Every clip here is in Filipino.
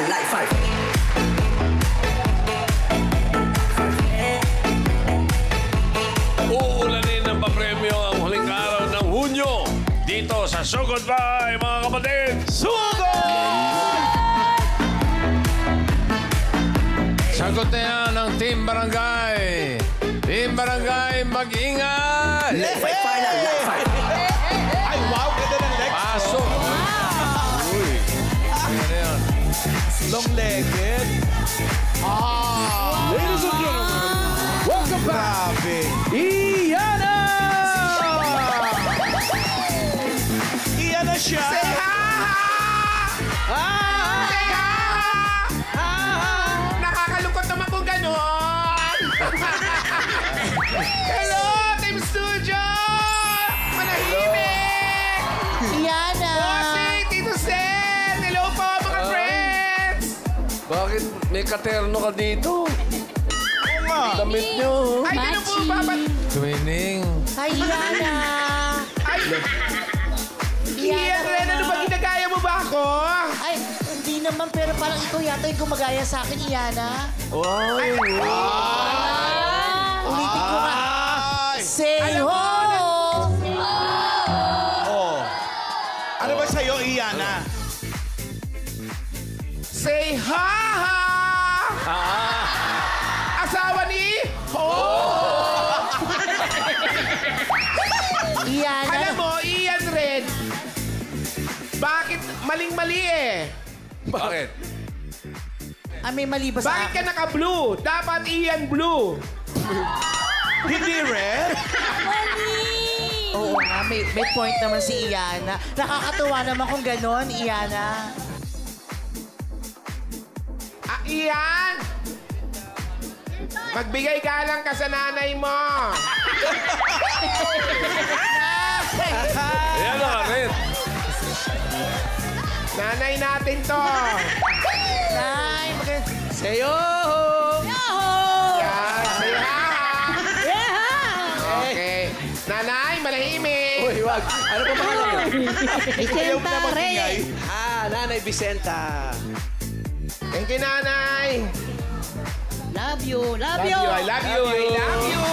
like 5. Uulanin ng papremyo ang huling araw ng Hunyo dito sa Sugod Bye, mga kapatid! Sugod! Sagot na yan ng Team Barangay. Team Barangay, mag-ingat! Like 5 final, like 5. Ay, wow! Ganda ng legs. Pasok! Uy! Ano yan? Long-legged. Ladies and gentlemen, welcome back! Grabe. Iana! Iyan na siya. Say hi! Say hi! Nakakalungkot naman kung gano'n. Hello, Team Studio! Manahimik! Iana! Bossing, Tito Sen! Hello po, mga friends! Bakit may katerno ka dito? Oo nga. Damit nyo. Ay, ano po ba? Twinning. Hi, Iana! Ay, Ian Ren, ano ba ginagaya mo ba ako? Ay, hindi naman, pero parang ikaw yata yung gumagaya sa akin, Iana. Ay, Ulitin ko nga. Ay! Say Alam mo, ho! Oh. Ano ba sa'yo, Iyana? Say ha! Asawa ni? Iana, Alam mo, Ian Red, bakit maling-mali eh? Bakit? may mali ba sa Bakit ka akin? naka-blue? Dapat Ian Blue. Hindi red? Oo nga, may point naman si Iana. Nakakatuwa naman kung ganon, Iana. Ah, Ian! Magbigay galang ka sa nanay mo. Ayan na, Red. Nanay natin to. Nay, Sa'yo! Yan, say ha. Okay. Nanay, malahimik. Uy, wag. Ano pa pangalan mo? Vicenta Reyes. Nanay Vicenta. Thank you, nanay. love you, love Love you. you, I love you, I love you.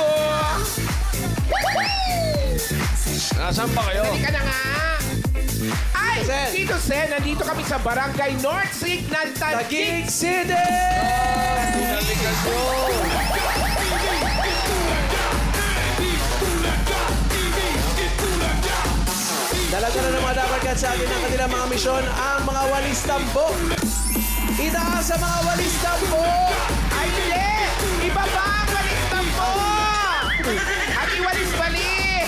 Nasaan ba kayo? Dali ka na nga. Ay, Sen. Tito Sen, nandito kami sa Barangay North Signal, Taguig. City! Nalikan nyo. Dalaga na ng mga dapat sa atin ng kanilang mga misyon ang mga walis tambo. Itaas sa mga walis tambo! Ay, hindi! Ibaba ang walis tampo! At iwalis balik!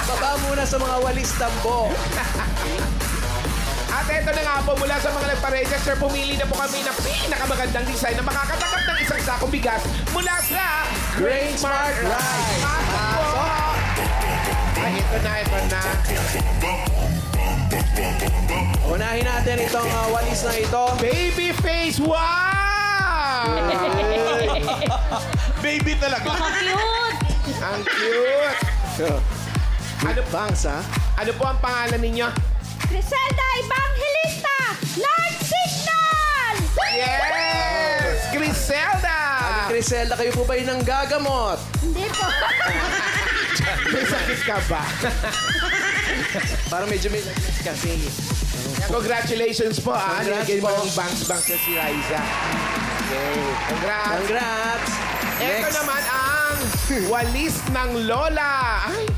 Baba muna sa mga walis tambo. At eto na nga po, mula sa mga nagpa-register, pumili na po kami ng pinakamagandang design na makakatanggap ng isang sakong bigas mula sa Grain Smart Rice. Pasok po! Ay, ito na. Unahin natin itong walis na ito. Baby face, wow! Baby talaga. Ang cute! Ano, Bangs, ha? ano po ang pangalan ninyo? Griselda Evangelista! North Signal! Yes! Griselda! Griselda, kayo po ba yung nanggagamot? Hindi po. May sakit ka ba? Parang medyo may lagnat kasi. Congratulations po, ah. Congrats Nilagay mo po. ng bangs-bangs na si Raisa. Okay. Congrats. Congrats! Ito naman ang walis ng Lola. Ay!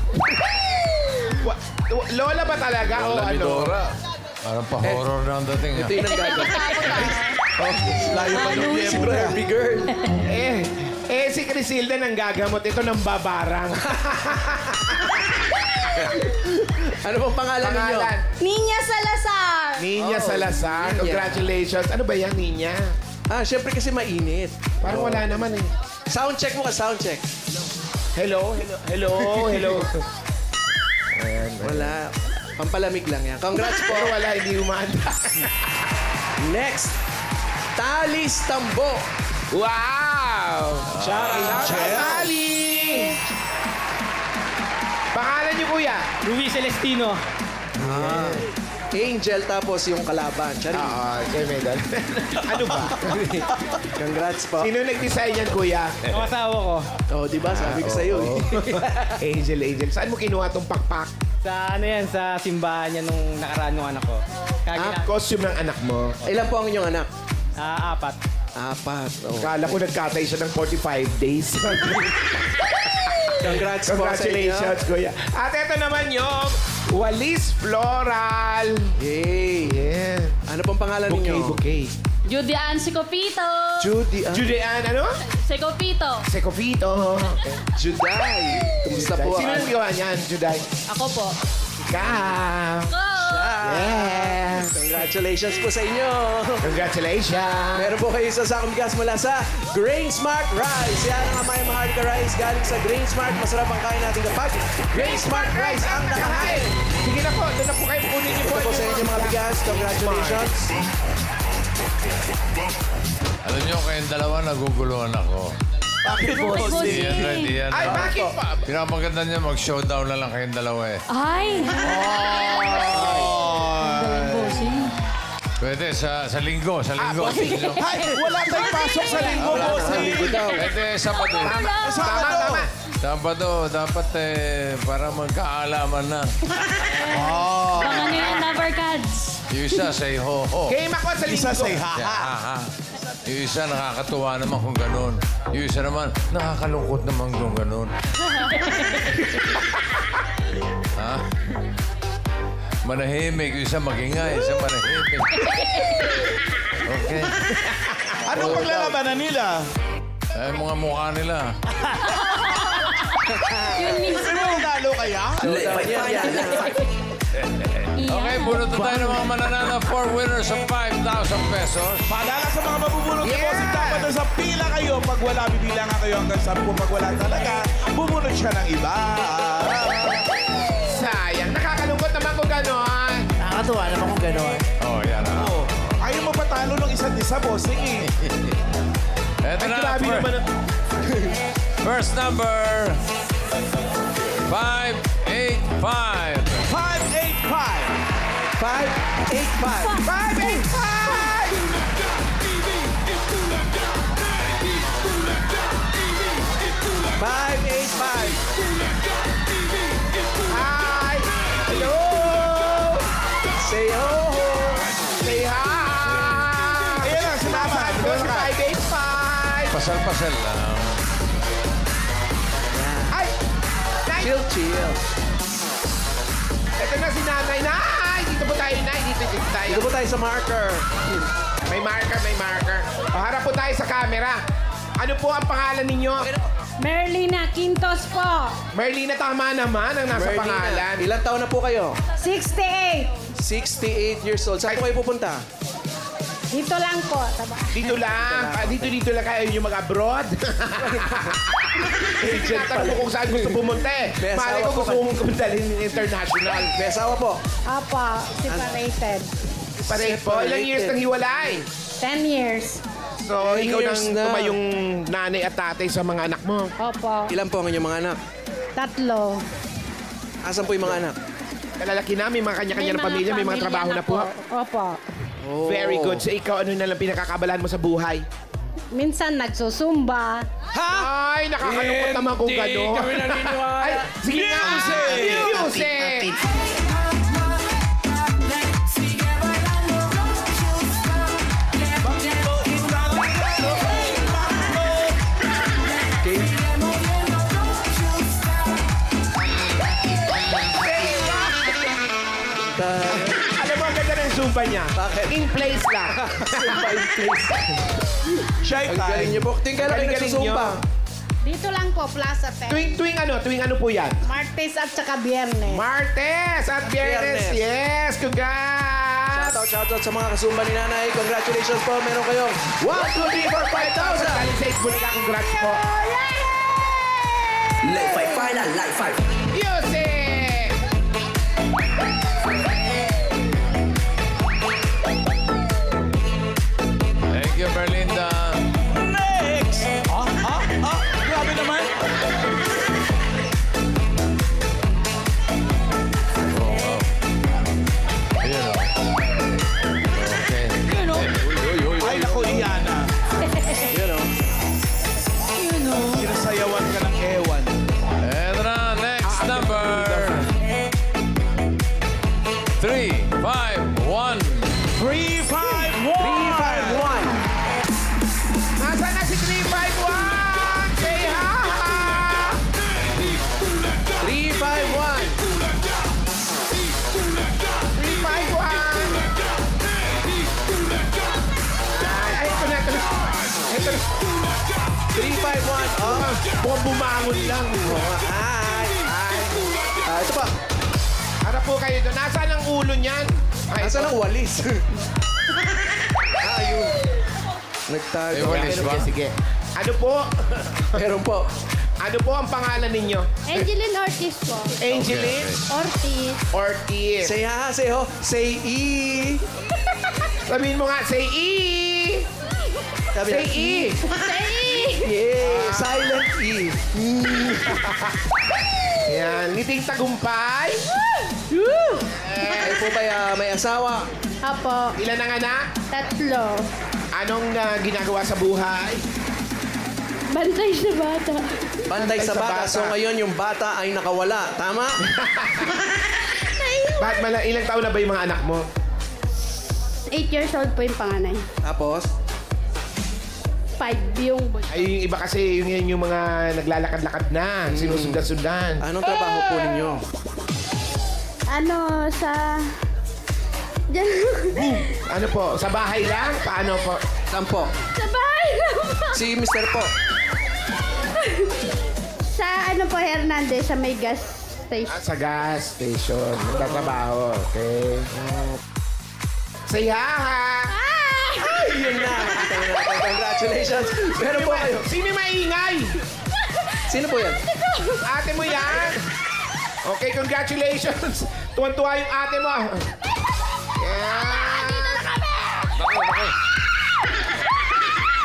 Lola ba talaga? O Lola ano? Midora. Parang pa-horror na ang dating. Ito yung nanggagamot. Layo pa ng miyembro. Happy girl. Si Crisilda nang gagamot. Ito nang babarang. Ano pong pangalan ninyo? Pangalan. Niña Salazar! Niña Salazar. Niña. Congratulations. Ano ba yan, Niña? Syempre kasi mainit. Parang wala naman eh. Sound check mo ka, sound check. Hello? Wala. Pampalamig lang yan. Congrats po. Pero wala, hindi umanda. Next. Talis Tambo. Wow! Angel. Ali! Pangalan niyo, kuya? Luis Celestino. Angel tapos yung kalaban. Charing. Kay Medal. Ano ba? Congrats po. Sino nag-design yan, kuya? Ang asawa ko. Oh, di ba? Sabi ko sa'yo. Angel. Saan mo kinuha tong pakpak? Sa ano yan, sa simbahan niya nung nakaraan ng anak ko. Costume ng anak mo. Ilan po ang inyong anak? 4. 4. Oh. Kala ko nagkatay siya ng 45 days. Congrats po sa Congratulations, kuya. At ito naman yung Walis Floral. inyo. Yay. Yeah. Ano pong pangalan ninyo? Bouquet. Judian Sikopito. Judy. Judean, ano? Sikopito. Sekofito. Juday. Kumusta po? Sino yung gawa niyan, Juday? Ako po. Ikaw. Go! Yeah. Congratulations po sa inyo. Congratulations. Meron po kayo sa sakong bigas mula sa Grain Smart Rice. Yan ang Amay Maharlika Rice galing sa Grain Smart. Masarap ang kain natin kapag Grain Smart Rice ang nakahain. Sige na po, doon na po kayo. Kunin niyo po. Ito po sa inyo mga bigas. Congratulations. Alam niyo, kayong dalawa naguguluhan ako. Bakit po? Yan. Ay, bakit pa? Pinapaganda niya, mag-showdown na lang kayong dalawa eh. Ay! Pwede, sa linggo. Bossing. Ay, wala tayong pasok sa linggo, bossing. Pwede, Sabado. Tama. Sabado, dapat para magkaalaman na. Baka na yung lover cards. Yung isa, say ho-ho. Game ako sa linggo. Ha. Yung isa, nakakatuwa naman kung ganun. Yung isa naman, nakakalungkot naman kung ganun. Ha? Manahimik. Yung isa magingay, isa manahimik. Okay. Ano paglalabanan nila? Ay, mga mukha nila. Yun mismo. Sino nalo kaya? Okay, bunot na tayo ng mga mananalo. 4 winners of 5,000 pesos. Paalala sa mga mabubulot ni Yeah! bossing, dapat sa pila kayo. Pag wala, bibilangan kayo hanggang 10. Pag wala talaga, bubulot siya ng iba. Sayang. Nakakalungkot naman kung gano'n. Nakakatuwa naman kung gano'n. Oh, yan ha. Oh, ayaw mo patalo ng isa't isa, bossing eh. Eto na. Grabe naman ang... First number. 585. 585. 585. 585. Hi! Hello! Say ho ho. Say hi! Ayan na, sumama. Saan ko si 585? Pasal-pasal lang. Ay! Nay! Chill. Ito na si Nanay. Nay! Dito po tayo, Nay. Dito tayo. Dito po tayo sa marker. May marker. O, harap po tayo sa camera. Ano po ang pangalan ninyo? Merlina Quintos po. Merlina, tama naman ang nasa Merlina. pangalan. Ilang taon na po kayo? 68. 68 years old. Saan po kayo pupunta? Dito lang po. Dito lang. Dito lang kayo yung mag-abroad. Tinatanong ko kung saan gusto pumunta eh. May Malay asawa ko po gusto mong kumdalhin international. May asawa po. Apa, separated. Pareho po. Ilang years nang hiwalay? 10 years. So, 10 ikaw years nang na. tumayong nanay at tatay sa mga anak mo. Opo. Ilan po ang inyong mga anak? 3. Asan po yung mga anak? Kalalaki na, may mga kanya-kanya ng pamilya, may mga trabaho na po. Opo. Oh. Very good. So, ikaw, ano na lang pinakakabalahan mo sa buhay? Minsan nagsusumba. Ay, nakakalungkot naman kung gano'n. kami naniniwala. Ay, sige nga. Music! Okay. Alam mo, ang ganda ng Zumba niya. Bakit? In place lang. Zumba in place. Shy Ang galing time. niyo po. Tingnan kayo Galing-galing nagsusumba. Dito lang po, Plaza 10. Tuwing ano po yan? Martes at saka Biyernes. Martes at Biyernes. Biyernes. Yes, congrats! Shoutout sa mga kasumba ni Nanay. Congratulations po. Meron kayong 1, 2, 3, 4, 5,000. Galing sa Itbulaga, congrats po. Life 5 final, life 5. Music! Thank you, Berlinda. Next! Grabe naman. Ayun, oh. 351. 351. 351. Nasaan na si 351? Say ha! 351. 351! Ay, ito na. Ito na. 351. Oh. Mukhang bumangon lang. Ay. Ito pa. Harap po kayo doon. Nasaan ang ulo niyan? Ay, Nasaan ang walis? Ayun. Nagtago. May walis ba? Sige. Ano po? Meron po. Ano po ang pangalan ninyo? Angeline Ortiz po. Angeline Ortiz. Ortiz. Say ha, say ho, say e. Sabihin mo nga, say E! Sabi Say na, E! Yeah, silent E. Yan, ngiting tagumpay. Kayo po ba may asawa? Apo. Ilan ang anak? 3. Anong ginagawa sa buhay? Bantay sa bata. Bantay sa bata. So ngayon yung bata ay nakawala. Tama? Bakit ilang taon na ba yung mga anak mo? 8 years old po yung panganay. Tapos? 5 yung bunso. Ay, yung iba kasi yung mga naglalakad-lakad na. Sinusundan-sundan. Anong trabaho po ninyo? Ano, sa... Diyan. Ano po? Sa bahay lang? Paano po? Saan po? Sa bahay lang po. Si Mr. po. Sa ano po, Hernandez, sa may gas station. Sa gas station. Nagtatrabaho. Okay. Say ha! Ay, yun na. Kita mo natin. Congratulations. Meron po kayo. Sino maingay? Sino po yan? Ate mo yan? Okay, congratulations. Tuwan-tuwa yung ate mo. Yan.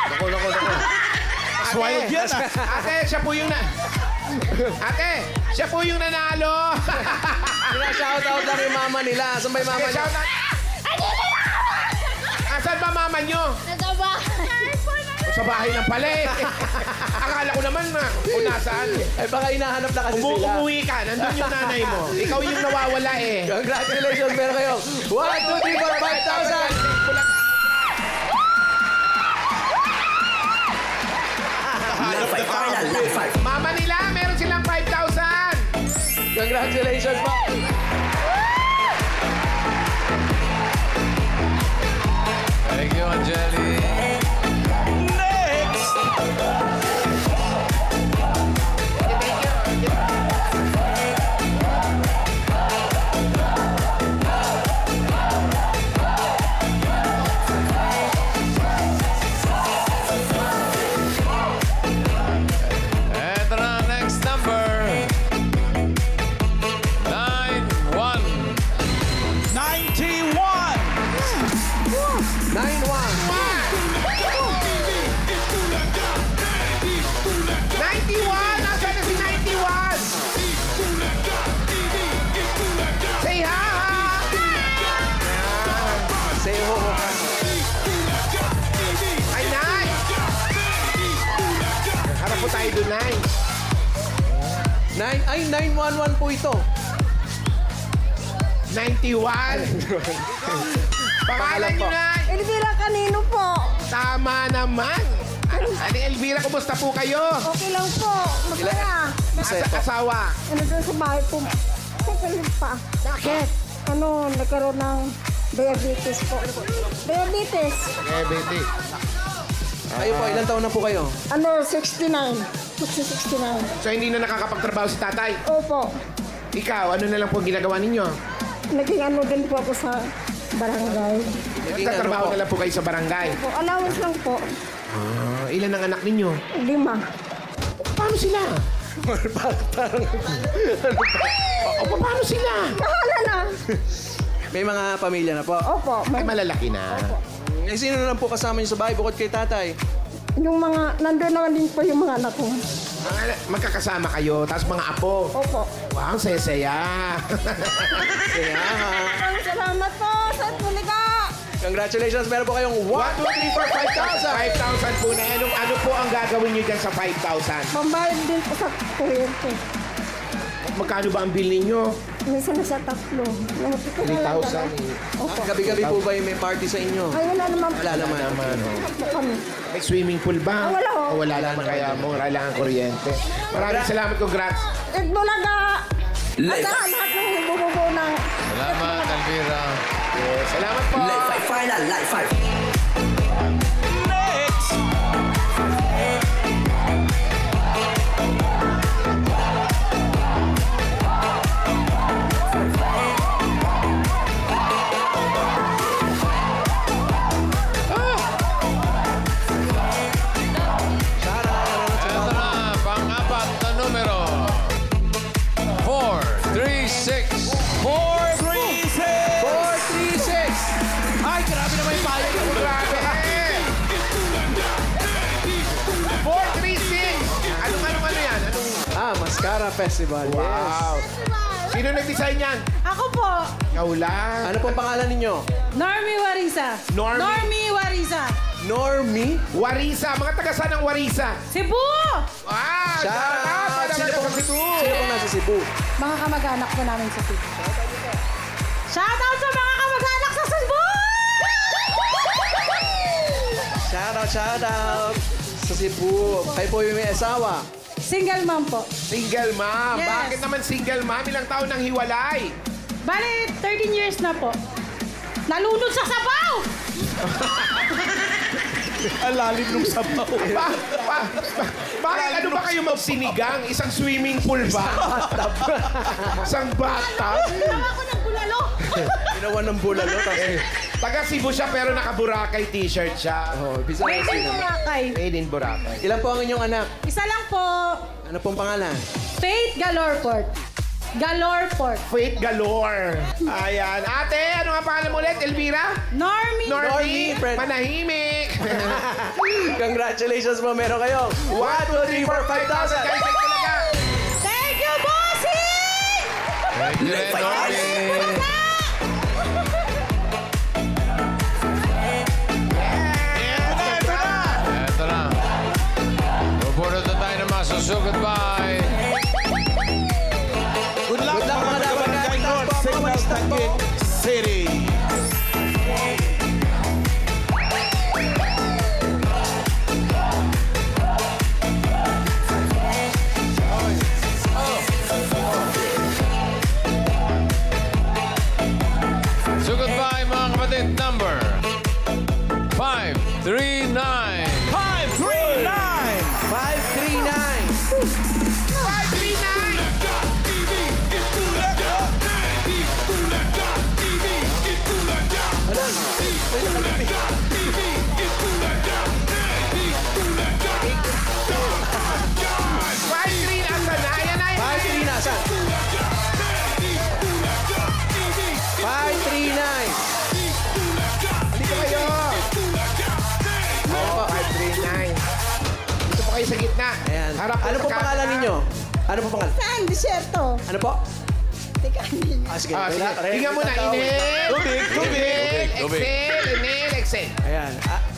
Naku. Swild yan ah. Ate, siya po yung Ate, siya po yung nanalo. Shoutout lang yung mama nila. Saan ba yung mama Okay, niya? shout out. Asan ba mama nyo? Nasa bahay. Sa bahay lang pala eh. Akala ko naman kung nasaan. Eh baka hinahanap na kasi sila. Umuwi ka, nandun yung nanay mo. Ikaw yung nawawala eh. Congratulations. Meron kayo. 1, 2, 3, 4, 5,000. Mama nila, meron silang 5,000. Congratulations po. Thank you, Angeli. Ito na, next number. 91. 91. 91! Nasaan na si 91? Say ha! Say ho. Ay, Nay! Harap po tayo doon, Nay. 911 po ito. 91. Pangalan niyo, Nay? Elvira, kanino po? Tama naman. Ani Elvira, kumusta po kayo? Okay lang po. Masaya. Asawa. Ano doon sa bahay po? Sakalit pa. Bakit? Ano, nagkaroon ng diabetes po. Diabetes. Diabetes. Kayo po, ilang taon na po kayo? Ano, 69. 69. So, hindi na nakakapagtrabaho si tatay. Opo. Ikaw, ano na lang po ang ginagawa ninyo? Naging ano din po ako sa barangay. Nagtatrabaho na lang po kayo sa barangay. Po, allowance lang po. Ilan ang anak ninyo? 5. Paano sila? Paano sila? Bahala na. May mga pamilya na po. Opo. Ay, malalaki na. Eh, sino na lang po kasama niyo sa bahay bukod kay tatay? Yung mga, nandun naman din po yung mga anak ko. Magkakasama kayo, tapos mga apo. Opo. Wow, saya-saya. Kaya, Maraming salamat po sa tuliga. congratulations. Meron po kayong 1, 2, 3, 4, 5,000. 5,000 po na. Ano po ang gagawin nyo dyan sa 5,000? Pambayad din po sa kuryente. Magkano ba ang bill ninyo? Minsan nasa 3. 3,000. Opo. Gabi-gabi po ba yung may party sa inyo? Ay, wala naman po. Wala naman. Po kami. May swimming pool ba? Wala, oh. O wala naman kaya mura lang ang kuryente. Maraming salamat, congrats. Bulaga! At lahat ng bububo ng... Salamat, Elvira. Yes, salamat po. Final, live 5. Next! Ito na, pang-apat na numero. 436. 436! Ay, grabe naman yung payo. Grabe. 436. Ano yan? Mascara Festival. Wow. Sino nag-design yan? Ako po, Ikaw lang. Ano pong pangalan ninyo? Normie Warisa. Normie? Normie Warisa. Normie? Warisa. Mga taga saan ng Warisa? Cebu! Ah, Shout out! Sino pong nasa Cebu? Mga kamag-anak po namin sa Cebu. Shout out sa mga kamag-anak sa Cebu! Shout out! Sa Cebu. Kayo po yung may asawa. Single mom po. Single mom. Yes. Bakit naman single mom? Ilang taon nang hiwalay? Bale, 13 years na po. Nalunod sa sabaw! Ang lalim ng sabaw. Bakit ano ba kayo magsinigang? Isang swimming pool ba? Isang bathtub? Ginawa ko ng bulalo. Ginawa ng bulalo. Taga Cebu siya pero naka-Boracay t-shirt siya. Bisa Made in Boracay. Made in Boracay. Ilan po ang inyong anak? Isa lang po. Ano pong pangalan? Faith Galorport. Galorport. Faith galore. Ayan. Ate, ano nga pangalan mo ulit? Elvira? Normie. Normie. friend. Manahimik. Congratulations po, meron kayong 1, 2, 3, 4, 5,000! Guys, talaga. Thank you, bossing! Thank you, Normie. Ito na. Pupunod na tayo ng masusugod. Bye. Good luck, Good luck, mga mga Dabarkad. Barangay North, Signal Taguig City. So goodbye, mga kapatid. Number 539. 539! 539. Ayan na. 539, saan? 539! Dito kayo. Oo, 539. Dito po kayo sa gitna. Ayan. Harap po Ano sa pong pangalan camera. ninyo? Ano pong pangalan? Saan? Disyerto. Ano po? Teka, Sige. Ah, sige. Relax. Tingnan mo na. Inhale. Tubig. Exhale. Inhale. Exhale. Ayan.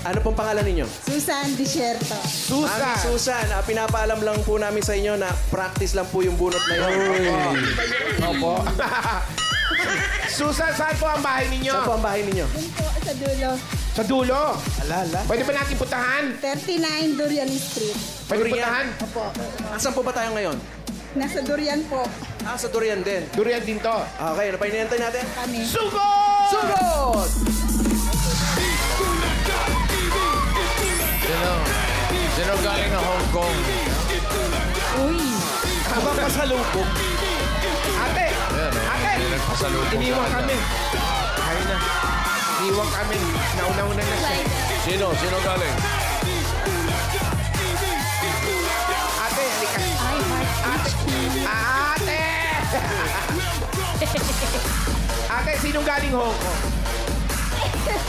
Ano pong pangalan ninyo? Susan Disyerto. Susan. Ma'am Susan, pinapaalam lang po namin sa inyo na practice lang po yung bunot na yun. Opo. Susan, saan po ang bahay ninyo? Saan po ang bahay ninyo? Doon po sa dulo. Sa dulo. Alala. Pwede ba natin puntahan? 39 Durian Street. Pwede Durian. puntahan? Opo. Asan po ba tayo ngayon? Nasa Durian po Sa Durian din. Durian din to. Okay, ano pa inihintay natin? kami. Sugod! Sugod! Sino galing ng Hong Kong? Habang pasalubong. Ate! Ayan, oh. Ate! Hindi nagpasalubong Iniwan sa kanya. kami. Ayun na. Iniwan kami. Nauna-una na siya. Sino galing? Ate, halika. Ate! Ate, sinong galing Hong Kong?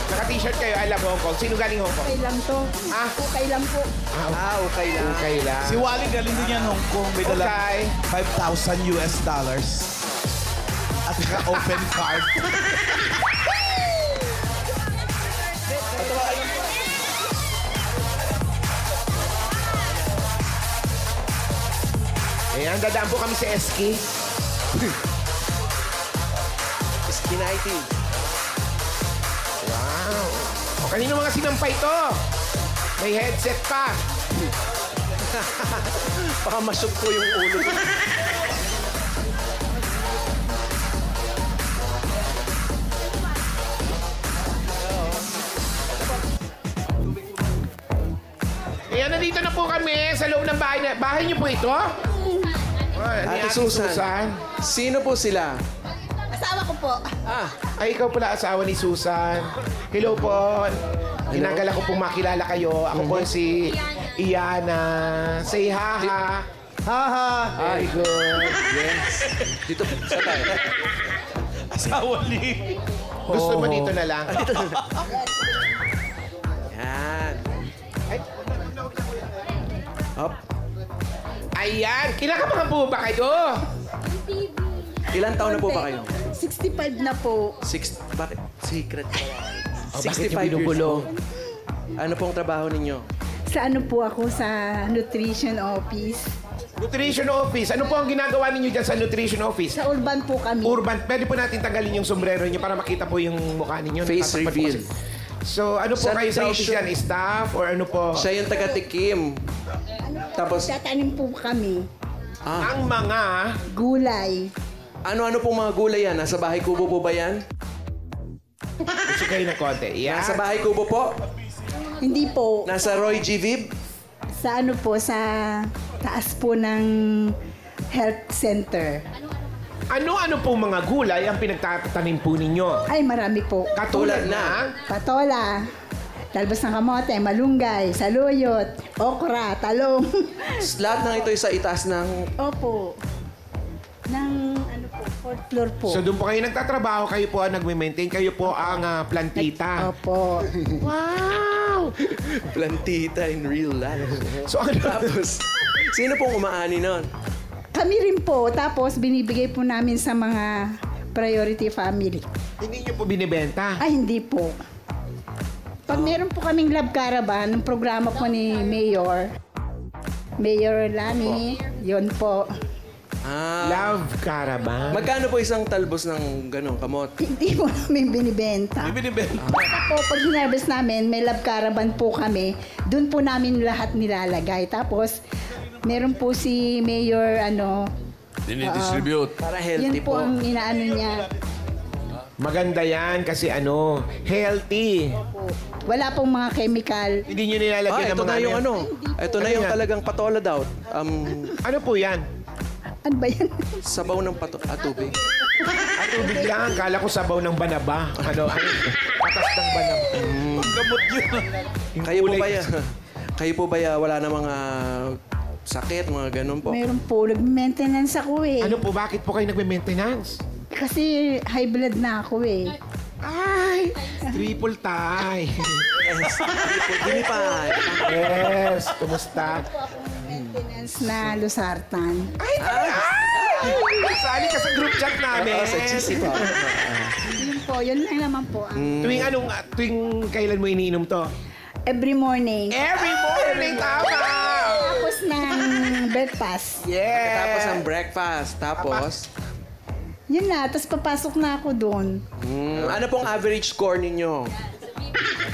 Naka-t-shirt kayo, I love Hong Kong. Sinong galing Hong Kong? Okay lang to. Ah, Okay lang po. Okay lang. okay lang. Si Wally galing din yan Hong Kong. May dala Okay. $5,000 at saka open card. Ayan, dadaan po kami sa SK. Skiniting. Wow. O, kanino mga sinampay to? May headset pa. Baka masyok po yung ulo. Ayan, nandito na po kami sa loob ng bahay. Bahay niyo po ito? Ni Ate Susan. Sino po sila? Asawa ko po. Ay, ikaw pala asawa ni Susan. Hello po. Ginagala ko pong makilala kayo. Ako po si Iyana. Say ha-ha. Ha-ha. Very good. Yes. Dito, sa tayo. Asawa ni... Gusto mo dito na lang? Yan. Up. Ayan. Kinakabahan po ba kayo? Ilan taon na po ba kayo? 65 na po. Bakit? Secret pa. Bakit yung binubulo? Ano pong trabaho ninyo? Sa ano po ako sa nutrition office. Nutrition office. Ano po ang ginagawa ninyo dyan sa nutrition office? Sa urban po kami. Urban. Pwede po natin tanggalin yung sombrero niyo para makita po yung mukha ninyo. Face Natatakpan po reveal. kasi. So, ano po Sa kayo sa office nutrition. yan? Staff or ano po? Siya yung taga-tikim. Tapos, Tatanim po kami. Ang mga... Gulay. ano-ano pong mga gulay yan? Nasa bahay kubo po ba yan? Gusto kayo ng konti. Yan. Nasa bahay kubo po? Hindi po. Nasa Roy G. Vib? Sa ano po, sa taas po ng health center. Ano-ano po mga gulay ang pinagtatanim po ninyo? Ay, marami po. Katulad Tulad na. ng... Patola, talbos ng kamote, malunggay, saluyot, okra, talong. Lahat ng ito ay sa itaas ng... Opo. Ng ano po, fourth floor po. So, doon po kayo nagtatrabaho, kayo po ang nagme-maintain, kayo po ang plantita. Opo. Wow! Plantita in real life. So, ano? Tapos, sino pong umaani nun? Kami rin po. Tapos, binibigay po namin sa mga priority family. Hindi nyo po binibenta. Ay, hindi po. Pag meron po kaming love caravan, ng programa po ni Mayor Lani, yun po. Love Caravan. Magkano po isang talbos ng ganong kamot? Hindi po namin binibenta. Basta po, pag hinarvest namin, may love caravan po kami. Doon po namin lahat nilalagay. Tapos, meron po si Mayor, Dinidistribute. Para healthy yun po ang inaano niya. Maganda yan kasi healthy. Wala pong mga chemical. Hindi nyo nilalagyan ng ito mga na yung yan. Ito na Ano yung yan? talagang patola daw. Ano po yan? Ano ba yan? Sabaw ng tubig. At tubig lang. Kala ko sabaw ng banaba. Patas ng banaba. Gamot yun. Kayo po ba wala na mga sakit, mga ganun po? Meron po. Nag-maintenance ako eh. Ano po? Bakit po kayo nagme-maintenance? Kasi high blood na ako eh. Ay! Triple tie. Hindi pa. Yes. Kumusta? Maintenance na losartan. Ay! Sali ka sa group chat namin. Oo, sa GC po. Yun po, yun lang naman po. Tuwing kailan mo iniinom to? Every morning. Every morning, tama! Tapos ng breakfast. Yes! Tapos ang breakfast. Tapos, Yun na, tapos papasok na ako doon. ano pong average score ninyo?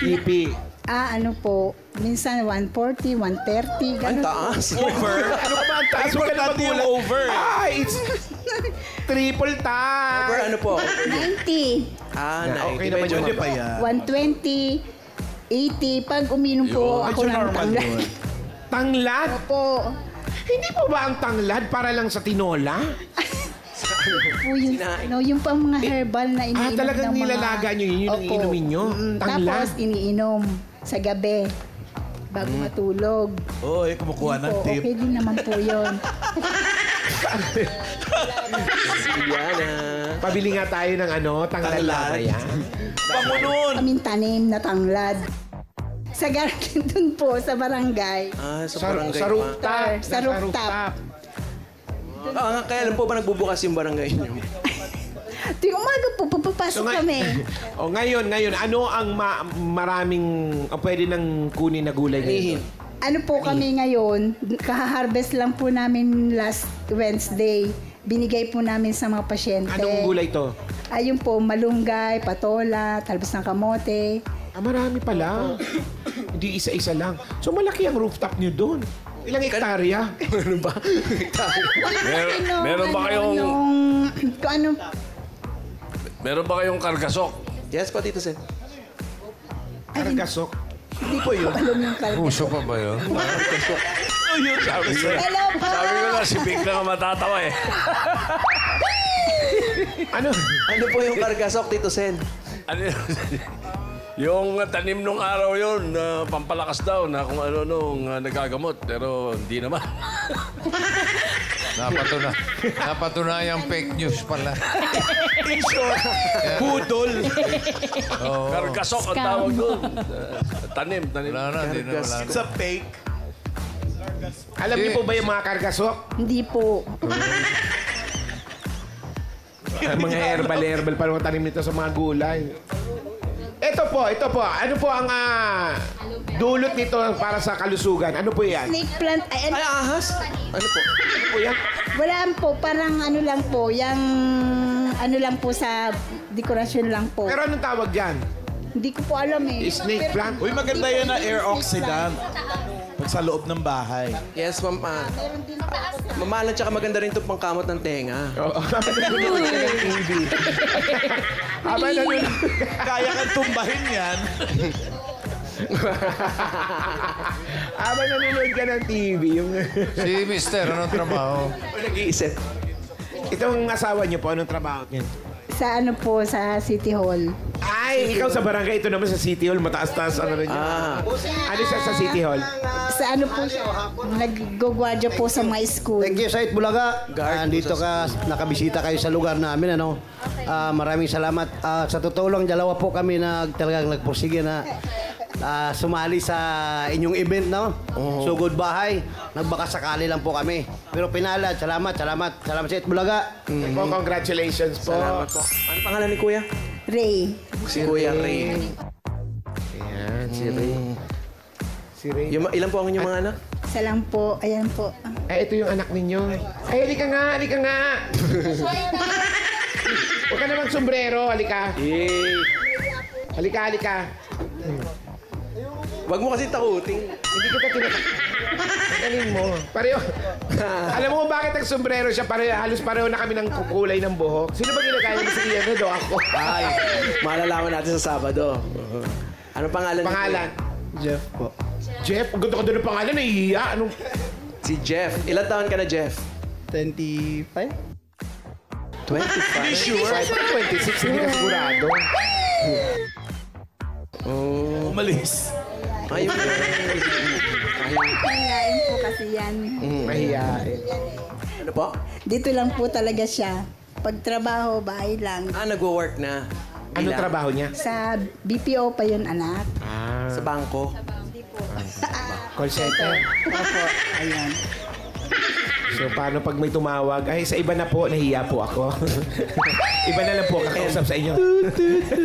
PP. Ano po, minsan 140, 130, Ang ganun. taas. Over. Ano ka ba ang taas? Huwag ka na Importante yung magulat. over. It's triple tie. Over ano po? 90, Okay naman medyo yun. Pwede pa yan. 120, 80. Pag uminom po ako Medyo ng normal tanglad. yun. Tanglad? Po, Hindi po ba ang tanglad para lang sa tinola? po yun, yung pang mga herbal na iniinom talagang ng mga... nilalaga nyo yun? Yun ang Opo. inumin nyo? Tanglad? Tapos iniinom sa gabi bago matulog. Oo, kumukuha ng Po, tip. okay din naman po yun. Yan Pabili nga tayo ng tanglad Tanglad. lata yan. Bango nun. Kaming tanim na tanglad. Sa garden dun po, sa barangay. sa Sa barangay sa pa. rooftop. Sa rooftop. Kailan po ba nagbubukas yung barangay niyo? Tuwing umaga po, papapasok kami. Ngayon, ano ang ang pwede nang kunin na gulay ngayon? Ano po kami ngayon, kaha-harvest lang po namin last Wednesday. binigay po namin sa mga pasyente. Anong gulay to? Ayun po, malunggay, patola, talbos ng kamote. Marami pala. Hindi isa-isa lang. So malaki ang rooftop niyo doon. Ilang hektarya? Ano ba? Meron ba kayong... Kung ano, Meron ba kayong kargasok? Yes po, Tito Sen. Kargasok. hindi ko alam yung kalbo. Puso pa ba yun? Sabi ko, Hello po! sabi ko na, si Big na nga matatawa eh. Ano? Ano po yung kargasok, Tito Sen? Ano yun? Yung tanim nung araw yun, pampalakas daw na kung ano nung nagagamot. Pero hindi naman. Napatunayang fake news pala. In short, budol. Kargasok ang tawag doon. Tanim. Wala na, hindi na wala. It's a fake. Alam niyo po ba yung mga kargasok? Hindi po. Mga herbal pa yung tanim nito sa mga gulay. Ito po. Ano po ang dulot nito para sa kalusugan? Ano po yan? Snake plant. Ay, ahas! Ano po? Ano po yan? Wala po, parang ano lang po, yung ano lang po sa dekorasyon lang po. Pero anong tawag dyan? Hindi ko po alam eh. Snake plant? Uy, maganda yan na air oxidant. Pag sa loob ng bahay. Yes, ma'am. Mamahalan tsaka maganda rin itong pangkamot ng tenga. Oo. Nanonood ka ng TV. Aba, nanonood. Kaya kang tumbahin yan. Aba, nanonood ka ng TV. Yung... Si Mister, anong trabaho? Nag-iisip. Itong asawa niyo po, anong trabaho niya? Sa ano po, sa City Hall. Ay, ikaw sa barangay. Ito naman sa City Hall. Mataas-taas. Ano rin yun? Ano sa City Hall? Sa ano po siya, nag-gugwadya po sa mga school. Thank you, Said Bulaga. Andito ka, nakabisita kayo sa lugar namin. Maraming salamat. Sa totoo lang, dalawa po kami talagang nagpursige na sumali sa inyong event, no? Sugod Bahay. Nagbakasakali lang po kami. Pero pinalad, salamat, Said Bulaga. Po, congratulations po. Salamat po. Ano pangalan ni Kuya? Ray. Si Kuya Ray. Ayan, si Ray. Si Ray. Ilan po ang inyong mga anak? Isa lang po, ayan po. Ay, ito yung anak ninyo. Ay, halika nga. Huwag ka namang sombrero, halika. Halika. Wag mo kasi takuting. Hindi kita Galing mo. Pareho. Alam mo kung bakit nagsombrero siya? Halos pareho na kami ng kulay ng buhok. Sino ba ginagaya mo sa iyan? Do ako. Ay, malalaman natin sa Sabado. Ano pangalan? Pangalan? Jeff po. Jeff? Ang ganda ng pangalan. Nahihiya. Anong... Si Jeff. Ilan taon ka na, Jeff? 25? 25. Sure. 26. Hindi ka sigurado. Umalis. Ayun. Mahihain po kasi yan. Mahihiyain. Ano po? Dito lang po talaga siya. Pagtrabaho, bahay lang. Nagwo-work na. Anong trabaho niya? Sa BPO pa yun, anak. Sa bangko. Call center. Opo, ayan. So, paano pag may tumawag? Ay, sa iba na po, nahiya po ako. Iba na lang po kakausap sa inyo.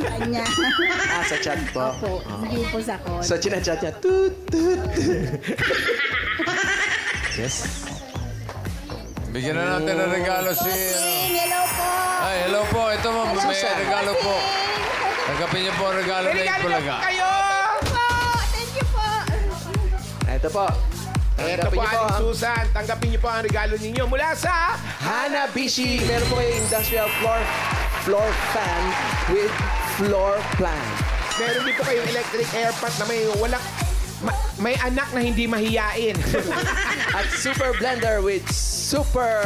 Kanya. Sa chat po. Opo, hindi po sa call. So, chinachat niya. Tut. Yes. Bigyan na natin ng regalo si... Hello po! Ay, hello po. Ito mo, may regalo po. Nagkapin niyo po ang regalo na Bulaga. Kayo! Thank you po! Ito po. Ito po, Aling Susan. Tanggapin niyo po ang regalo ninyo mula sa... Hanabishi. Meron po kayo industrial floor fan with floor plan. Meron dito kayong electric air pot na may anak na hindi mahiyain. At super blender with super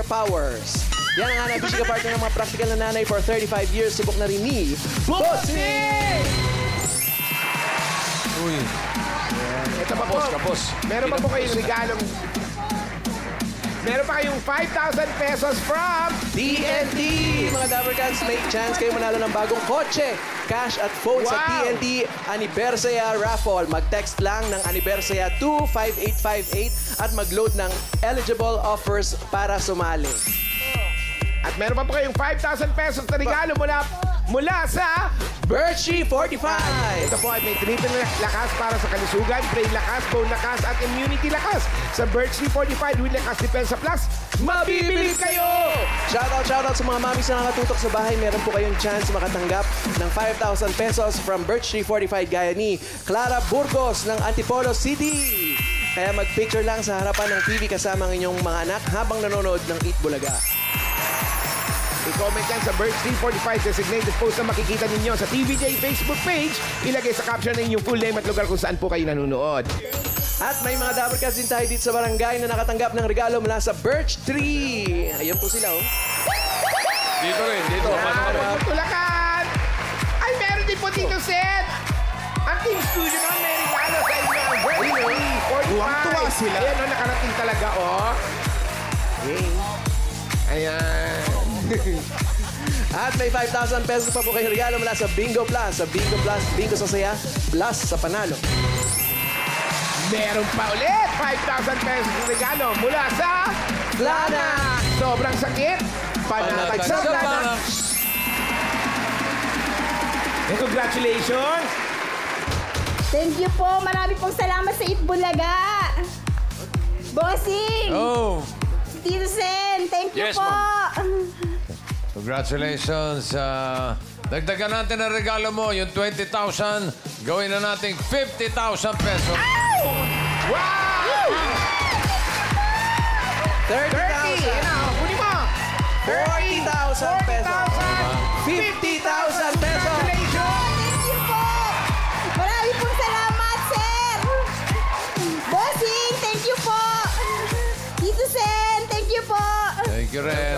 powers. Yan ang Hanabishi ka-partner ng mga practical na nanay for 35 years. Subok na rin ni Bossing! Uy. Ito pa po. Kapos. Meron pa po kayong regalong... Meron pa kayong 5,000 pesos from... TNT! Mga Dapper Cats, may chance kayo manalo ng bagong kotse, cash at phone sa Wow! TNT Anibersaya Raffle. Mag-text lang ng Anibersaya 25858 at mag-load ng eligible offers para sumali. At meron pa po kayong 5,000 pesos na regalo mula sa Birchie 45. Ito po ay may triple lakas para sa kalusugan, brain lakas, bone lakas, at immunity lakas. Sa Birchie 45 with Lakas Depensa Plus, mabibili kayo! Shoutout sa mga mamis na nakatutok sa bahay. Meron po kayong chance makatanggap ng 5,000 pesos from Birchie 45 gaya ni Clara Burgos ng Antipolo City. Kaya mag-picture lang sa harapan ng TV kasama ang inyong mga anak habang nanonood ng Eat Bulaga. I-comment yan sa Birchie 45 designated post na makikita ninyo sa TVJ Facebook page. Ilagay sa caption ng inyong full name at lugar kung saan po kayo nanonood. At may mga Dabber Cats din tayo dito sa barangay na nakatanggap ng regalo mula sa Birch Tree. Ayan po sila, oh. Dito rin, dito. Tulakan! Ay, meron din po dito, Seth! Ang Team Studio naman may regalo sa inyo ang Birchie 45. Tuwang-tuwa sila. Ayan, oh, nakarating talaga, oh. Okay. Ayan. At may 5,000 pesos pa po kayong regalo mula sa Bingo Plus. Sa Bingo Plus, Bingo sa saya, plus sa panalo. Meron pa ulit 5,000 pesos na regalo mula sa Lana. Sobrang sakit. Panatag sa Lana. Congratulations! Thank you po. Marami pong salamat sa Eat Bulaga. Bossing! Oh, Tito Sen, thank you Yes, po. congratulations. Dagdagan natin ang regalo mo, yung 20,000. Gawin na nating 50,000 pesos. Wow! 30! 30,000. Ano? Huli mo! 40,000 pesos. 50,000 pesos. Congratulations! Thank you po. Marami pong salamat, sir. Bossing, thank you po. Tito Sen, thank you po. Thank you, Ren.